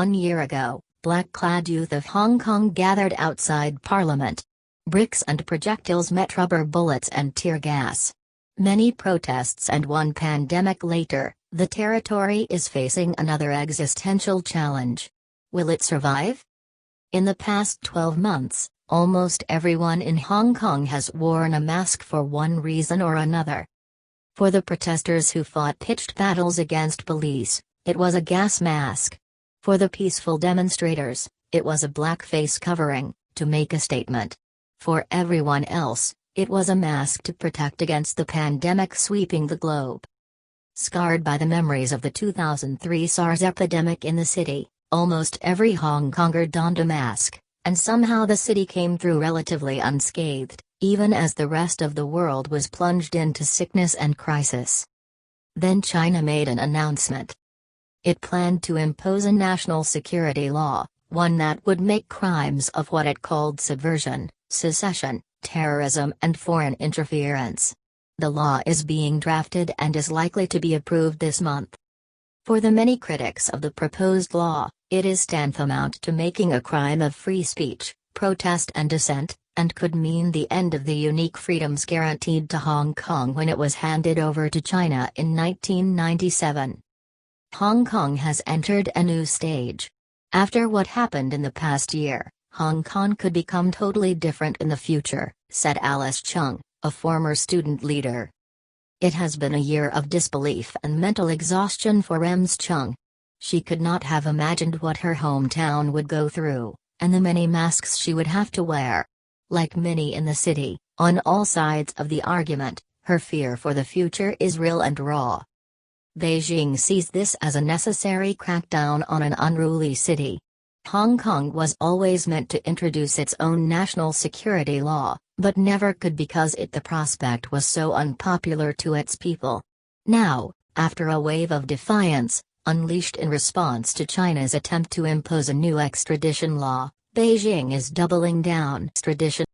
1 year ago, black-clad youth of Hong Kong gathered outside Parliament. Bricks and projectiles met rubber bullets and tear gas. Many protests and one pandemic later, the territory is facing another existential challenge. Will it survive? In the past 12 months, almost everyone in Hong Kong has worn a mask for one reason or another. For the protesters who fought pitched battles against police, it was a gas mask. For the peaceful demonstrators, it was a black face covering, to make a statement. For everyone else, it was a mask to protect against the pandemic sweeping the globe. Scarred by the memories of the 2003 SARS epidemic in the city, almost every Hong Konger donned a mask, and somehow the city came through relatively unscathed, even as the rest of the world was plunged into sickness and crisis. Then China made an announcement. It planned to impose a national security law, one that would make crimes of what it called subversion, secession, terrorism and foreign interference. The law is being drafted and is likely to be approved this month. For the many critics of the proposed law, it is tantamount to making a crime of free speech, protest and dissent, and could mean the end of the unique freedoms guaranteed to Hong Kong when it was handed over to China in 1997. Hong Kong has entered a new stage. After what happened in the past year, Hong Kong could become totally different in the future, said Alice Chung, a former student leader. It has been a year of disbelief and mental exhaustion for Ms. Chung. She could not have imagined what her hometown would go through, and the many masks she would have to wear. Like many in the city, on all sides of the argument, her fear for the future is real and raw. Beijing sees this as a necessary crackdown on an unruly city. Hong Kong was always meant to introduce its own national security law, but never could because the prospect was so unpopular to its people. Now, after a wave of defiance, unleashed in response to China's attempt to impose a new extradition law, Beijing is doubling down. Extradition